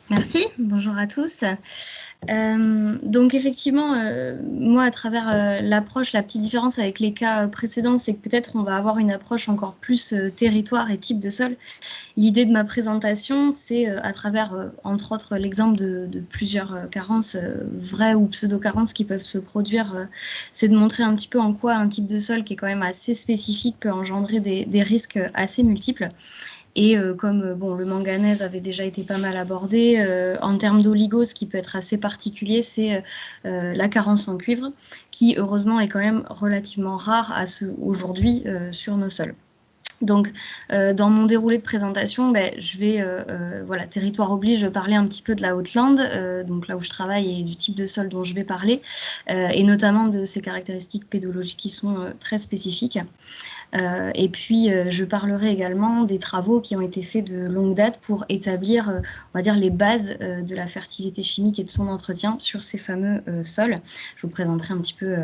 Merci, bonjour à tous. Donc effectivement, moi à travers l'approche, la petite différence avec les cas précédents, c'est que peut-être on va avoir une approche encore plus territoire et type de sol. L'idée de ma présentation, c'est à travers, entre autres, l'exemple de plusieurs carences, vraies ou pseudo-carences qui peuvent se produire, c'est de montrer un petit peu en quoi un type de sol qui est quand même assez spécifique peut engendrer des risques assez multiples. Et comme bon, le manganèse avait déjà été pas mal abordé, en termes d'oligo, ce qui peut être assez particulier, c'est la carence en cuivre, qui heureusement est quand même relativement rare aujourd'hui sur nos sols. Donc, dans mon déroulé de présentation, je vais, voilà, territoire oblige, parler un petit peu de la Haute-Lande, donc là où je travaille et du type de sol dont je vais parler, et notamment de ses caractéristiques pédologiques qui sont très spécifiques. Et puis, je parlerai également des travaux qui ont été faits de longue date pour établir, on va dire, les bases de la fertilité chimique et de son entretien sur ces fameux sols. Je vous présenterai un petit peu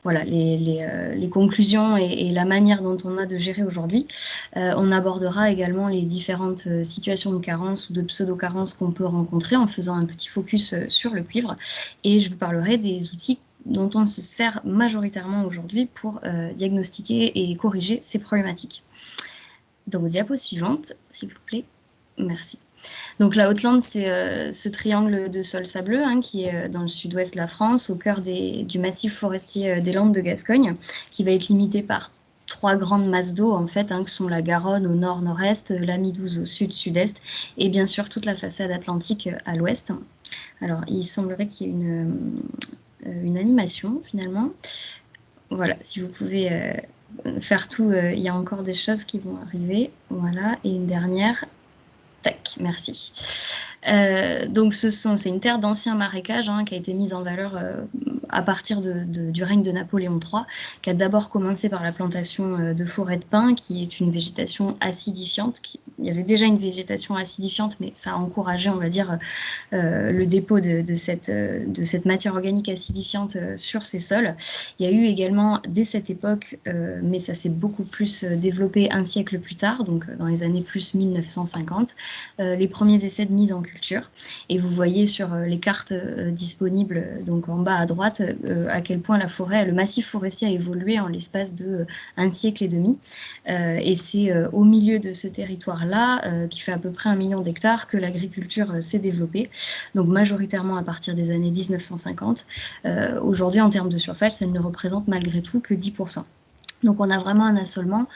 voilà, les conclusions et la manière dont on a de gérer aujourd'hui. On abordera également les différentes situations de carence ou de pseudo-carence qu'on peut rencontrer en faisant un petit focus sur le cuivre. Et je vous parlerai des outils dont on se sert majoritairement aujourd'hui pour diagnostiquer et corriger ces problématiques. Donc, diapo suivante, s'il vous plaît. Merci. Donc la Haute-Lande, c'est ce triangle de sol sableux qui est dans le sud-ouest de la France, au cœur du massif forestier des Landes de Gascogne, qui va être limité par trois grandes masses d'eau, en fait, que sont la Garonne au nord-nord-est, la Midouze au sud-sud-est, et bien sûr toute la façade atlantique à l'ouest. Alors, il semblerait qu'il y ait une animation, finalement. Voilà, si vous pouvez faire tout, il y a encore des choses qui vont arriver. Voilà, et une dernière. Tac, merci. Donc c'est une terre d'anciens marécages qui a été mise en valeur à partir du règne de Napoléon III, qui a d'abord commencé par la plantation de forêts de pins, qui est une végétation acidifiante. Il y avait déjà une végétation acidifiante, mais ça a encouragé, on va dire, le dépôt de cette matière organique acidifiante sur ces sols. Il y a eu également, dès cette époque, mais ça s'est beaucoup plus développé un siècle plus tard, donc dans les années plus 1950, les premiers essais de mise en culture. Et vous voyez sur les cartes disponibles, donc en bas à droite, à quel point la forêt, le massif forestier a évolué en l'espace de un siècle et demi. Et c'est au milieu de ce territoire-là, qui fait à peu près 1 million d'hectares, que l'agriculture s'est développée, donc majoritairement à partir des années 1950. Aujourd'hui, en termes de surface, elle ne représente malgré tout que 10%. Donc on a vraiment un assolement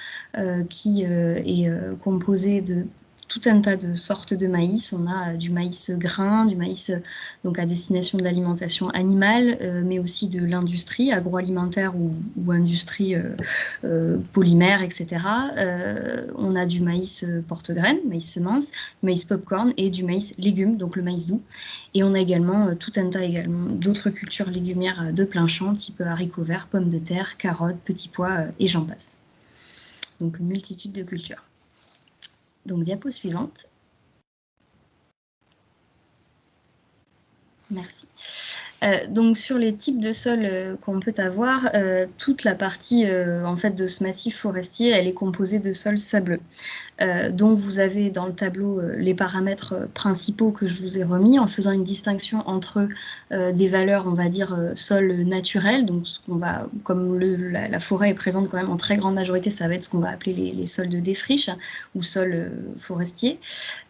qui est composé de tout un tas de sortes de maïs. On a du maïs grain, du maïs donc à destination de l'alimentation animale, mais aussi de l'industrie agroalimentaire ou industrie polymère, etc. On a du maïs porte-graines, maïs semence, maïs popcorn et du maïs légumes, donc le maïs doux. Et on a également tout un tas d'autres cultures légumières de plein champ, type haricots verts, pommes de terre, carottes, petits pois et j'en passe. Donc une multitude de cultures. Donc, diapo suivante. Merci. Donc sur les types de sols qu'on peut avoir, toute la partie en fait de ce massif forestier, elle est composée de sols sableux. Donc vous avez dans le tableau les paramètres principaux que je vous ai remis en faisant une distinction entre des valeurs, on va dire, sol naturel, donc ce qu'on va, comme la forêt est présente quand même en très grande majorité, ça va être ce qu'on va appeler les sols de défriche ou sols forestiers.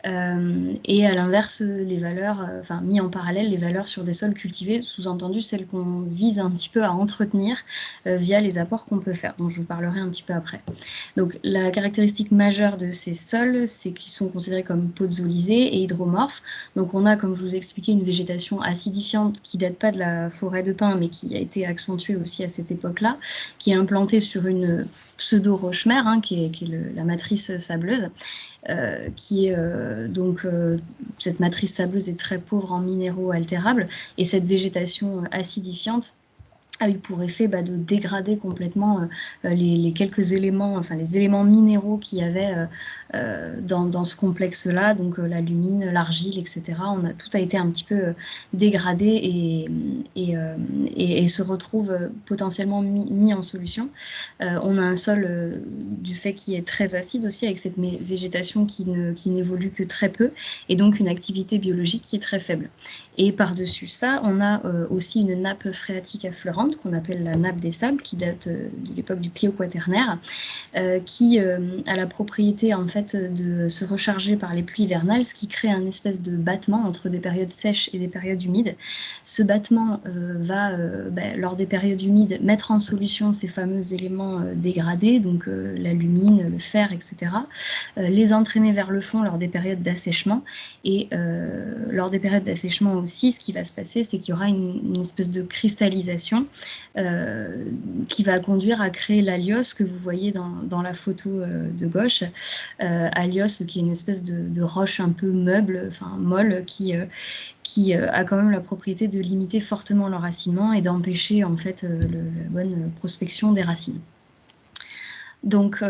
Et à l'inverse, les valeurs, mis en parallèle, les valeurs sur des sols cultivés, sous-entendu celles qu'on vise un petit peu à entretenir via les apports qu'on peut faire, dont je vous parlerai un petit peu après. Donc la caractéristique majeure de ces sols, c'est qu'ils sont considérés comme podzolisés et hydromorphes. Donc on a, comme je vous ai expliqué, une végétation acidifiante qui date pas de la forêt de pins, mais qui a été accentuée aussi à cette époque-là, qui est implantée sur une pseudo-roche-mère, qui est la matrice sableuse. Qui est donc cette matrice sableuse est très pauvre en minéraux altérables et cette végétation acidifiante a eu pour effet de dégrader complètement les quelques éléments, les éléments minéraux qu'il y avait dans ce complexe-là, donc l'alumine, l'argile, etc. Tout a été un petit peu dégradé et se retrouve potentiellement mis en solution. On a un sol du fait qui est très acide aussi, avec cette végétation qui n'évolue que très peu, et donc une activité biologique qui est très faible. Et par-dessus ça, on a aussi une nappe phréatique affleurante qu'on appelle la nappe des sables, qui date de l'époque du Pléo-Quaternaire, qui a la propriété en fait de se recharger par les pluies hivernales, ce qui crée un espèce de battement entre des périodes sèches et des périodes humides. Ce battement va, lors des périodes humides, mettre en solution ces fameux éléments dégradés, donc l'alumine, le fer, etc., les entraîner vers le fond lors des périodes d'assèchement. Et lors des périodes d'assèchement aussi, ce qui va se passer, c'est qu'il y aura une espèce de cristallisation qui va conduire à créer l'alios que vous voyez dans la photo de gauche. Alios, qui est une espèce de roche un peu meuble, enfin molle, qui a quand même la propriété de limiter fortement l'enracinement et d'empêcher en fait la bonne prospection des racines. Donc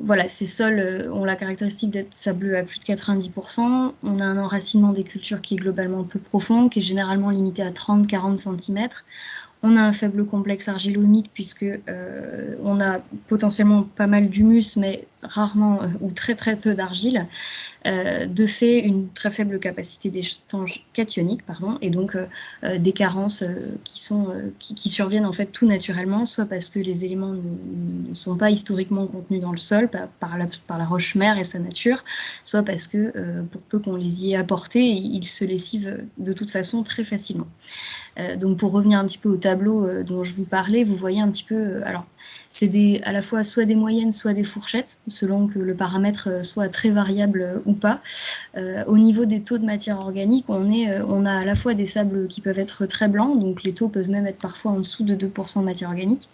voilà, ces sols ont la caractéristique d'être sableux à plus de 90%. On a un enracinement des cultures qui est globalement peu profond, qui est généralement limité à 30-40 cm. On a un faible complexe argilo-humique puisque on a potentiellement pas mal d'humus, mais rarement ou très très peu d'argile. De fait, une très faible capacité d'échange cationique, et donc des carences qui surviennent en fait tout naturellement, soit parce que les éléments ne sont pas historiquement contenus dans le sol par la roche-mère et sa nature, soit parce que pour peu qu'on les y ait apportés, ils se lessivent de toute façon très facilement. Donc pour revenir un petit peu au tableau dont je vous parlais, vous voyez un petit peu, alors c'est à la fois soit des moyennes, soit des fourchettes, selon que le paramètre soit très variable ou pas. Au niveau des taux de matière organique, on a à la fois des sables qui peuvent être très blancs, donc les taux peuvent même être parfois en dessous de 2% de matière organique,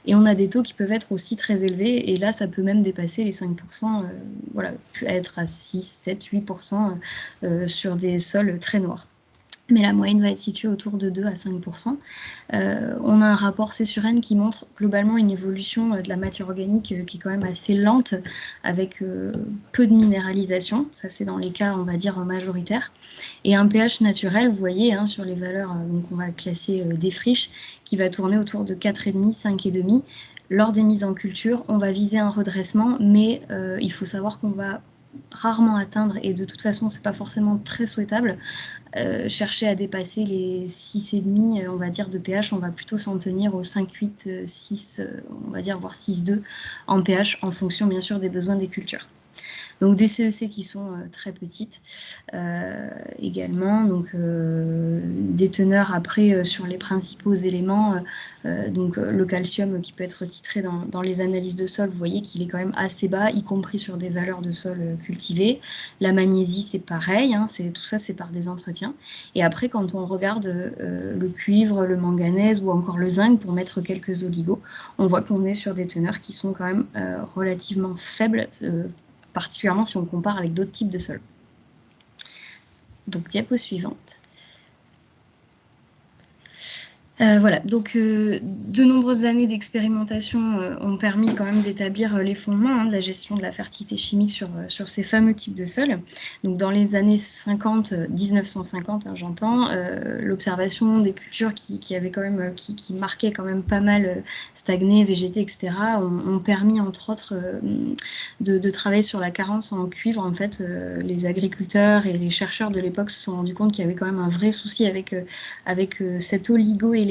et on a des taux qui peuvent être aussi très élevés, et là ça peut même dépasser les 5%, voilà, être à 6, 7, 8% sur des sols très noirs. Mais la moyenne va être située autour de 2 à 5%. On a un rapport C sur N qui montre globalement une évolution de la matière organique qui est quand même assez lente, avec peu de minéralisation. Ça, c'est dans les cas, on va dire, majoritaires. Et un pH naturel, vous voyez, sur les valeurs, donc on va classer des friches, qui va tourner autour de 4,5, 5,5. Lors des mises en culture, on va viser un redressement, mais il faut savoir qu'on va rarement atteindre, et de toute façon c'est pas forcément très souhaitable, chercher à dépasser les 6,5 on va dire de pH. On va plutôt s'en tenir aux 5,8, 6 on va dire, voire 6,2 en pH, en fonction bien sûr des besoins des cultures. Donc des CEC qui sont très petites également, donc des teneurs après sur les principaux éléments, donc le calcium qui peut être titré dans les analyses de sol, vous voyez qu'il est quand même assez bas, y compris sur des valeurs de sol cultivées. La magnésie, c'est pareil, tout ça c'est par des entretiens. Et après, quand on regarde le cuivre, le manganèse ou encore le zinc, pour mettre quelques oligos, on voit qu'on est sur des teneurs qui sont quand même relativement faibles, particulièrement si on compare avec d'autres types de sols. Donc, diapo suivante. Voilà, donc de nombreuses années d'expérimentation ont permis quand même d'établir les fondements de la gestion de la fertilité chimique sur ces fameux types de sols. Donc dans les années 50, 1950, j'entends, l'observation des cultures qui avaient quand même, qui marquaient quand même pas mal stagné, végété, etc., ont permis entre autres de travailler sur la carence en cuivre. En fait, les agriculteurs et les chercheurs de l'époque se sont rendus compte qu'il y avait quand même un vrai souci avec cet oligo-élément-là,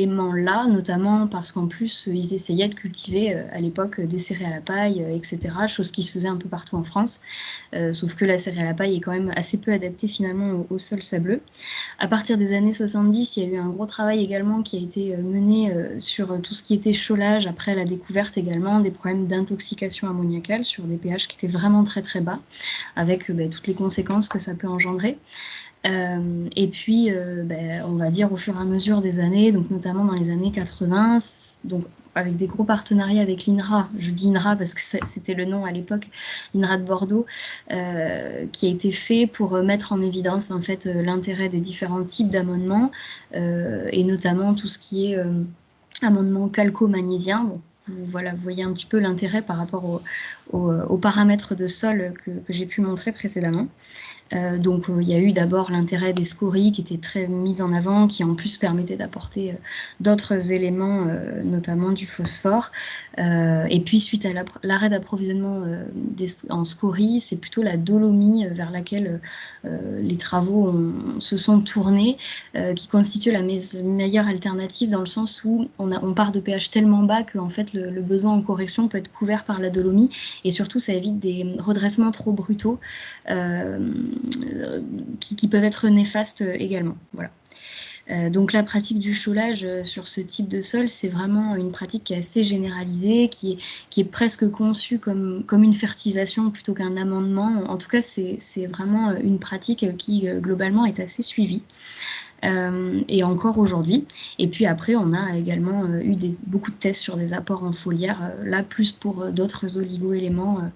notamment parce qu'en plus, ils essayaient de cultiver à l'époque des céréales à la paille, etc., chose qui se faisait un peu partout en France, sauf que la céréale à la paille est quand même assez peu adaptée finalement au sol sableux. À partir des années 70, il y a eu un gros travail également qui a été mené sur tout ce qui était cholage, après la découverte également des problèmes d'intoxication ammoniacale sur des pH qui étaient vraiment très très bas, avec toutes les conséquences que ça peut engendrer. Et puis, on va dire au fur et à mesure des années, donc notamment dans les années 80, donc avec des gros partenariats avec l'INRA, je dis INRA parce que c'était le nom à l'époque, l'INRA de Bordeaux, qui a été fait pour mettre en évidence en fait l'intérêt des différents types d'amendements, et notamment tout ce qui est amendement calco-magnésien. Bon, vous voyez un petit peu l'intérêt par rapport aux paramètres de sol que j'ai pu montrer précédemment. Donc il y a eu d'abord l'intérêt des scories qui était très mis en avant, qui en plus permettait d'apporter d'autres éléments, notamment du phosphore. Et puis suite à l'arrêt d'approvisionnement en scories, c'est plutôt la dolomie vers laquelle les travaux se sont tournés, qui constitue la meilleure alternative dans le sens où on part de pH tellement bas que en fait, le besoin en correction peut être couvert par la dolomie, et surtout ça évite des redressements trop brutaux qui peuvent être néfastes également. Voilà. Donc la pratique du chaulage sur ce type de sol, c'est vraiment une pratique qui est assez généralisée, qui est presque conçue comme une fertilisation plutôt qu'un amendement. En tout cas, c'est vraiment une pratique qui globalement est assez suivie. Et encore aujourd'hui. Et puis après, on a également eu beaucoup de tests sur des apports en foliaire, là plus pour d'autres oligo-éléments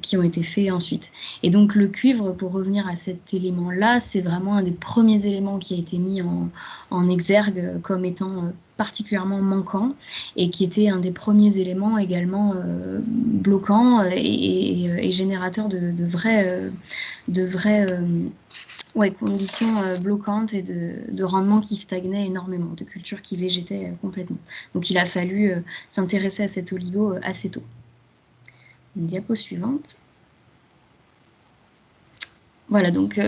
qui ont été faits ensuite. Et donc le cuivre, pour revenir à cet élément-là, c'est vraiment un des premiers éléments qui a été mis en exergue comme étant particulièrement manquant, et qui était un des premiers éléments également bloquants et générateurs de vraies conditions bloquantes et de rendements qui stagnaient énormément, de cultures qui végétaient complètement. Donc il a fallu s'intéresser à cet oligo assez tôt. Une diapo suivante. Voilà, donc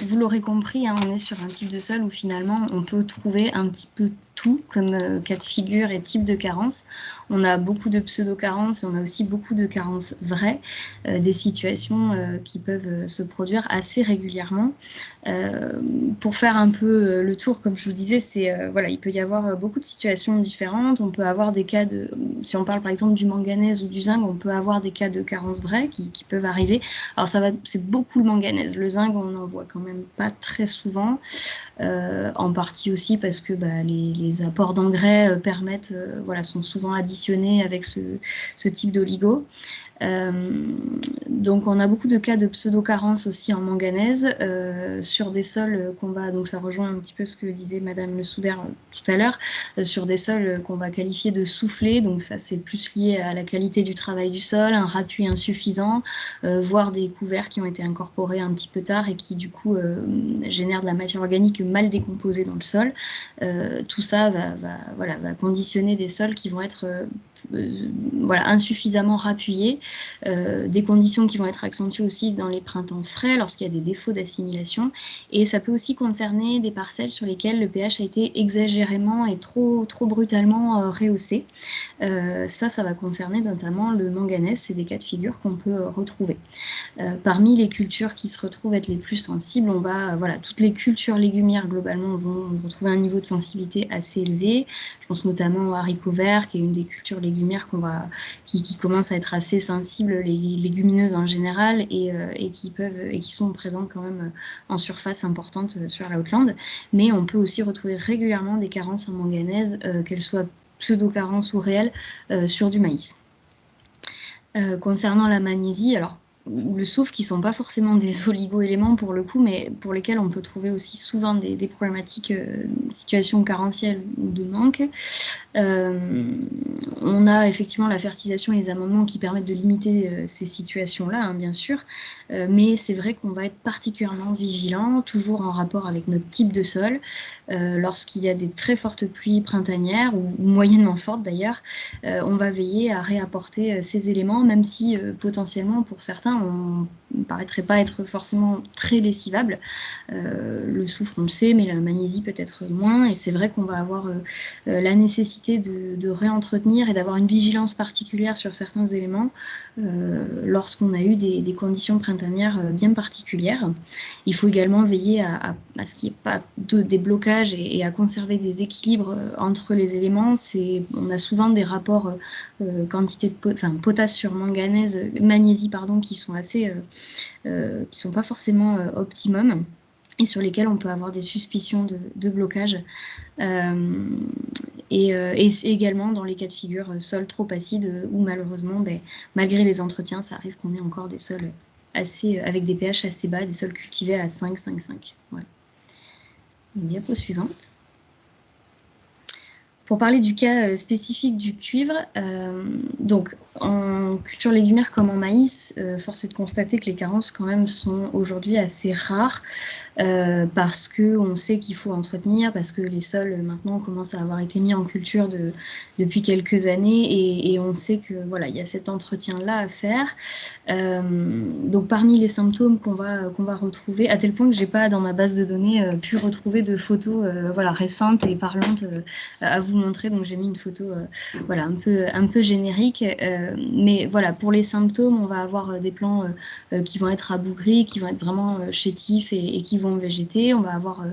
vous l'aurez compris, hein, on est sur un type de sol où finalement on peut trouver un petit peu tout comme cas de figure et type de carence. On a beaucoup de pseudo-carences et on a aussi beaucoup de carences vraies, des situations qui peuvent se produire assez régulièrement. Pour faire un peu le tour, comme je vous disais, voilà, il peut y avoir beaucoup de situations différentes. On peut avoir des cas si on parle par exemple du manganèse ou du zinc, on peut avoir des cas de carences vraies qui peuvent arriver. Alors c'est beaucoup le manganèse. Le zinc, on n'en voit quand même pas très souvent, en partie aussi parce que les apports d'engrais sont souvent additionnés avec ce type d'oligo. Donc on a beaucoup de cas de pseudo-carence aussi en manganèse sur des sols donc ça rejoint un petit peu ce que disait Madame Le Souder tout à l'heure, sur des sols qu'on va qualifier de soufflés. Donc ça, c'est plus lié à la qualité du travail du sol, un rappui insuffisant, voire des couverts qui ont été incorporés un petit peu tard et qui du coup génèrent de la matière organique mal décomposée dans le sol. Tout ça va conditionner des sols qui vont être insuffisamment rappuyés, des conditions qui vont être accentuées aussi dans les printemps frais lorsqu'il y a des défauts d'assimilation, et ça peut aussi concerner des parcelles sur lesquelles le pH a été exagérément et trop brutalement rehaussé. Ça va concerner notamment le manganèse. C'est des cas de figure qu'on peut retrouver. Parmi les cultures qui se retrouvent être les plus sensibles, toutes les cultures légumières globalement vont retrouver un niveau de sensibilité assez élevé. Je pense notamment aux haricots verts, qui est une des cultures légumières qui commence à être assez sensible, les légumineuses en général, et qui sont présentes quand même en surface importante sur la Haute-Lande. Mais on peut aussi retrouver régulièrement des carences en manganèse, qu'elles soient pseudo-carences ou réelles, sur du maïs. Concernant la magnésie, alors le soufre, qui ne sont pas forcément des oligo-éléments pour le coup, mais pour lesquels on peut trouver aussi souvent des problématiques, situations carentielles ou de manque. On a effectivement la fertilisation et les amendements qui permettent de limiter ces situations-là, hein, bien sûr, mais c'est vrai qu'on va être particulièrement vigilant, toujours en rapport avec notre type de sol. Lorsqu'il y a des très fortes pluies printanières, ou moyennement fortes d'ailleurs, on va veiller à réapporter ces éléments, même si potentiellement pour certains on ne paraîtrait pas être forcément très lessivable. Le soufre, on le sait, mais la magnésie peut-être moins, et c'est vrai qu'on va avoir la nécessité de réentretenir et d'avoir une vigilance particulière sur certains éléments lorsqu'on a eu des conditions printanières bien particulières. Il faut également veiller à ce qu'il n'y ait pas des blocages et à conserver des équilibres entre les éléments. On a souvent des rapports quantité de potasse sur magnésie, qui sont qui sont pas forcément optimum, et sur lesquels on peut avoir des suspicions de blocage. Et également dans les cas de figure sol trop acide, où malheureusement, malgré les entretiens, ça arrive qu'on ait encore des sols avec des pH assez bas, des sols cultivés à 5,5. Voilà. Diapo suivante. Pour parler du cas spécifique du cuivre, donc en culture légumière comme en maïs, force est de constater que les carences quand même sont aujourd'hui assez rares parce qu'on sait qu'il faut entretenir, parce que les sols maintenant commencent à avoir été mis en culture depuis quelques années et on sait que voilà, il y a cet entretien-là à faire. Donc parmi les symptômes qu'on va retrouver, à tel point que j'ai pas dans ma base de données pu retrouver de photos voilà, récentes et parlantes à vous montrer. Donc j'ai mis une photo voilà, un peu générique. Mais voilà, pour les symptômes, on va avoir des plants qui vont être rabougris, qui vont être vraiment chétifs et qui vont végéter. On va avoir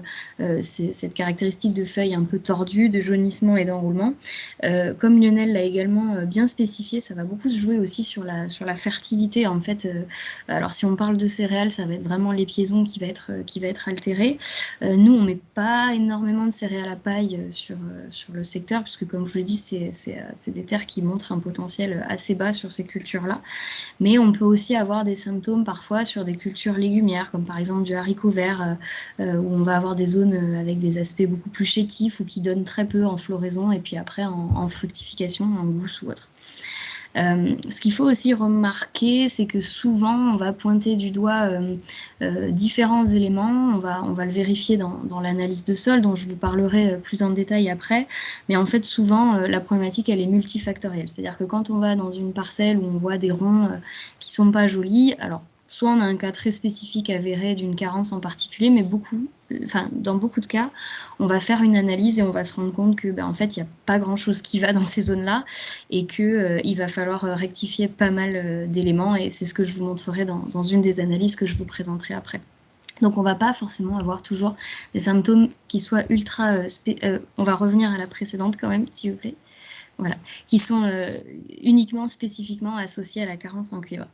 cette caractéristique de feuilles un peu tordues, de jaunissement et d'enroulement. Comme Lionel l'a également bien spécifié, ça va beaucoup se jouer aussi sur la fertilité. En fait, alors si on parle de céréales, ça va être vraiment l'épiaison qui va être altérée. Nous, on met pas énormément de céréales à paille sur le secteur, puisque comme je vous l'ai dit, c'est des terres qui montrent un potentiel assez bas sur ces cultures-là. Mais on peut aussi avoir des symptômes parfois sur des cultures légumières, comme par exemple du haricot vert, où on va avoir des zones avec des aspects beaucoup plus chétifs ou qui donnent très peu en floraison et puis après en fructification, en gousse ou autre. Ce qu'il faut aussi remarquer, c'est que souvent, on va pointer du doigt différents éléments. On va le vérifier dans l'analyse de sol, dont je vous parlerai plus en détail après. Mais en fait, souvent, la problématique, elle est multifactorielle. C'est-à-dire que quand on va dans une parcelle où on voit des ronds qui sont pas jolis, alors soit on a un cas très spécifique avéré d'une carence en particulier, mais dans beaucoup de cas, on va faire une analyse et on va se rendre compte que, en fait, il n'y a pas grand-chose qui va dans ces zones-là et qu'il va falloir rectifier pas mal d'éléments. Et c'est ce que je vous montrerai dans une des analyses que je vous présenterai après. Donc on ne va pas forcément avoir toujours des symptômes qui soient ultra... on va revenir à la précédente quand même, s'il vous plaît. Voilà, qui sont uniquement spécifiquement associés à la carence en cuivre.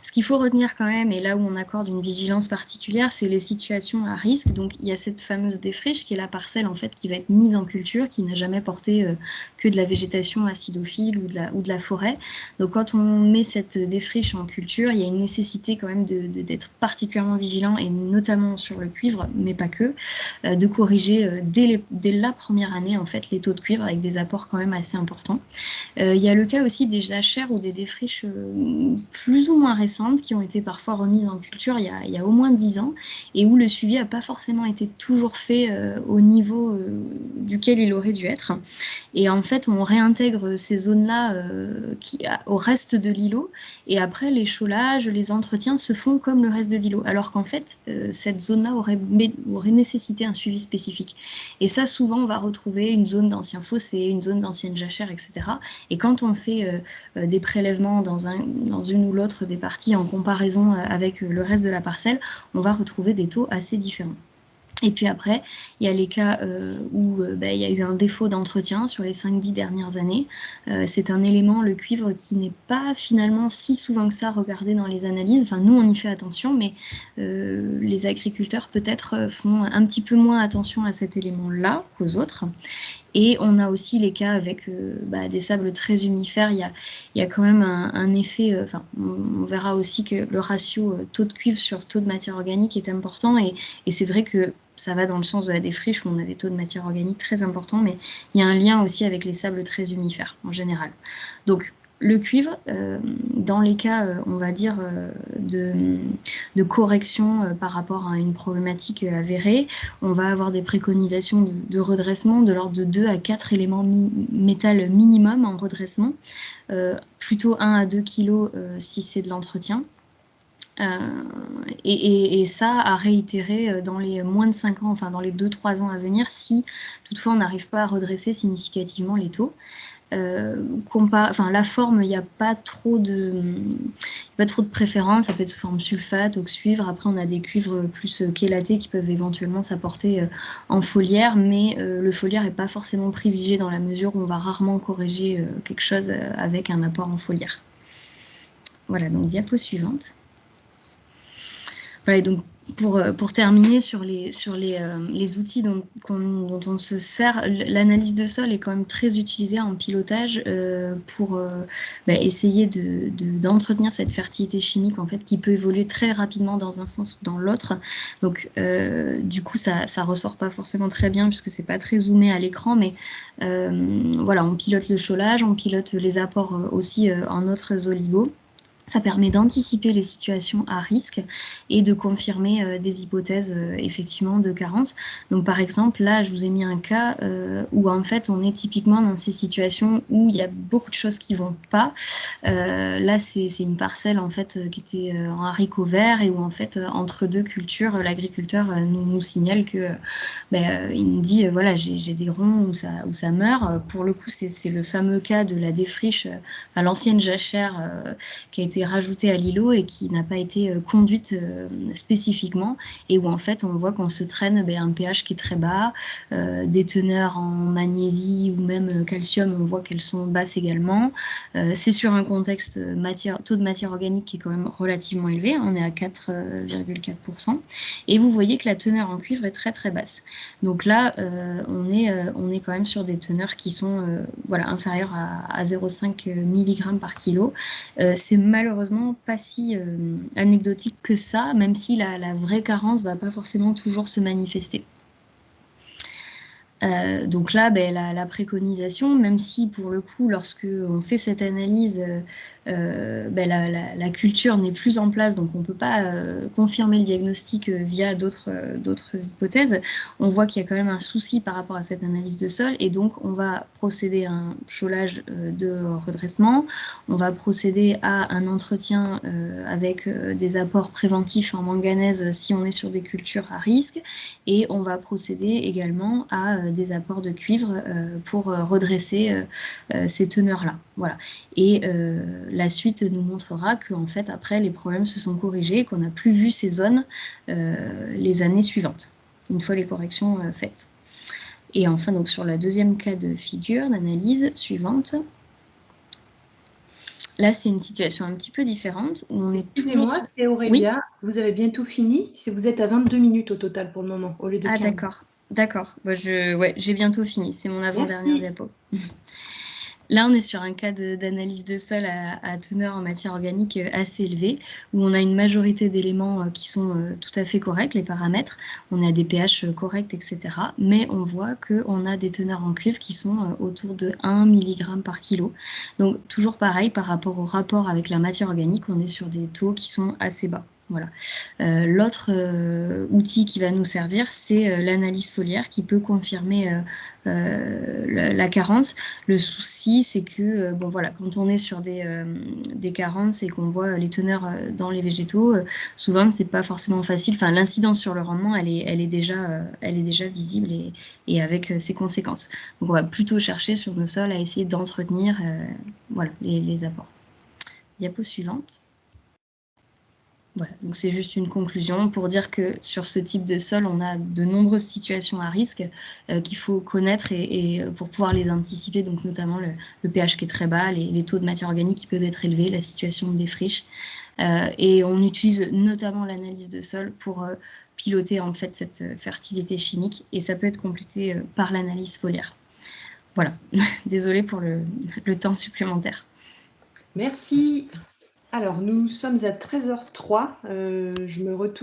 Ce qu'il faut retenir quand même, et là où on accorde une vigilance particulière, c'est les situations à risque. Donc il y a cette fameuse défriche qui est la parcelle en fait qui va être mise en culture, qui n'a jamais porté que de la végétation acidophile ou de la forêt. Donc quand on met cette défriche en culture, il y a une nécessité quand même d'être particulièrement vigilant, et notamment sur le cuivre, mais pas que, de corriger dès la première année en fait les taux de cuivre avec des apports quand même assez importants. Il y a le cas aussi des jachères ou des défriches plus ou moins récentes qui ont été parfois remises en culture il y a au moins 10 ans et où le suivi n'a pas forcément été toujours fait au niveau duquel il aurait dû être. Et en fait, on réintègre ces zones-là au reste de l'îlot et après, les écholages, les entretiens se font comme le reste de l'îlot. Alors qu'en fait, cette zone-là aurait nécessité un suivi spécifique. Et ça, souvent, on va retrouver une zone d'anciens fossés, une zone d'anciennes jachères, etc. Et quand on fait des prélèvements dans une ou l'autre des parties en comparaison avec le reste de la parcelle, on va retrouver des taux assez différents. Et puis après, il y a les cas où il y a eu un défaut d'entretien sur les 5-10 dernières années. C'est un élément, le cuivre, qui n'est pas finalement si souvent que ça regardé dans les analyses. Enfin, nous, on y fait attention, mais les agriculteurs peut-être font un petit peu moins attention à cet élément-là qu'aux autres. Et on a aussi les cas avec des sables très humifères. Il y a quand même un effet, on verra aussi que le ratio taux de cuivre sur taux de matière organique est important. Et c'est vrai que ça va dans le sens de la défriche où on a des taux de matière organique très importants, mais il y a un lien aussi avec les sables très humifères en général. Donc, le cuivre, dans les cas, on va dire, de correction par rapport à une problématique avérée, on va avoir des préconisations de redressement de l'ordre de 2 à 4 éléments métal minimum en redressement, plutôt 1 à 2 kg si c'est de l'entretien. Et ça à réitérer dans les moins de 5 ans, enfin dans les 2-3 ans à venir, si toutefois on n'arrive pas à redresser significativement les taux. La forme, il n'y a pas trop de préférence. Ça peut être sous forme sulfate, oxycuivre. Après, on a des cuivres plus chélatés qui peuvent éventuellement s'apporter en foliaire, mais le foliaire n'est pas forcément privilégié dans la mesure où on va rarement corriger quelque chose avec un apport en foliaire. Voilà, donc diapo suivante. Voilà, donc Pour terminer sur les outils dont on se sert, l'analyse de sol est quand même très utilisée en pilotage pour essayer d'entretenir cette fertilité chimique en fait qui peut évoluer très rapidement dans un sens ou dans l'autre. Donc du coup ça ressort pas forcément très bien puisque c'est pas très zoomé à l'écran, mais voilà, on pilote le chaulage, on pilote les apports aussi en autres oligos. Ça permet d'anticiper les situations à risque et de confirmer des hypothèses effectivement de carence. Donc par exemple, là, je vous ai mis un cas où en fait, on est typiquement dans ces situations où il y a beaucoup de choses qui vont pas. Là, c'est une parcelle en fait qui était en haricots verts et où en fait, entre deux cultures, l'agriculteur nous signale que il nous dit voilà, j'ai des ronds où ça meurt. Pour le coup, c'est le fameux cas de la défriche à l'ancienne jachère qui a été rajoutée à l'îlot et qui n'a pas été conduite spécifiquement, et où en fait on voit qu'on se traîne un pH qui est très bas, des teneurs en magnésie ou même calcium, on voit qu'elles sont basses également. C'est sur un contexte taux de matière organique qui est quand même relativement élevé, on est à 4,4%, et vous voyez que la teneur en cuivre est très très basse. Donc là, on est quand même sur des teneurs qui sont voilà, inférieures à 0,5 mg par kilo. C'est malheureusement pas si anecdotique que ça, même si la vraie carence va pas forcément toujours se manifester. Donc là, la préconisation, même si pour le coup, lorsque on fait cette analyse, la culture n'est plus en place, donc on ne peut pas confirmer le diagnostic via d'autres hypothèses, on voit qu'il y a quand même un souci par rapport à cette analyse de sol, et donc on va procéder à un chaulage de redressement, on va procéder à un entretien avec des apports préventifs en manganèse si on est sur des cultures à risque, et on va procéder également à des apports de cuivre pour redresser ces teneurs-là. Voilà. Et la suite nous montrera qu'en fait, après, les problèmes se sont corrigés et qu'on n'a plus vu ces zones les années suivantes, une fois les corrections faites. Et enfin, donc sur la deuxième cas de figure d'analyse suivante, là, c'est une situation un petit peu différente où on est toujours... Excusez-moi, c'est Aurélia. Oui, vous avez bientôt fini. Si vous êtes à 22 minutes au total pour le moment, au lieu de 15. Ah d'accord, d'accord. Bah, j'ai bientôt fini, c'est mon avant-dernière diapo. Là, on est sur un cas d'analyse de sol à teneur en matière organique assez élevée, où on a une majorité d'éléments qui sont tout à fait corrects, les paramètres. On a des pH corrects, etc. Mais on voit qu'on a des teneurs en cuivre qui sont autour de 1 mg par kilo. Donc, toujours pareil, par rapport au rapport avec la matière organique, on est sur des taux qui sont assez bas. Voilà. L'autre outil qui va nous servir, c'est l'analyse foliaire qui peut confirmer la carence. Le souci, c'est que bon, voilà, quand on est sur des carences et qu'on voit les teneurs dans les végétaux, souvent c'est pas forcément facile. Enfin, l'incidence sur le rendement, elle est déjà visible et avec ses conséquences. Donc on va plutôt chercher sur nos sols à essayer d'entretenir voilà, les apports. Diapo suivante. Voilà, donc c'est juste une conclusion pour dire que sur ce type de sol, on a de nombreuses situations à risque qu'il faut connaître et pour pouvoir les anticiper, donc notamment le pH qui est très bas, les taux de matière organique qui peuvent être élevés, la situation de défriche. Et on utilise notamment l'analyse de sol pour piloter en fait cette fertilité chimique, et ça peut être complété par l'analyse foliaire. Voilà, désolée pour le temps supplémentaire. Merci. Alors, nous sommes à 13h03. Je me retourne.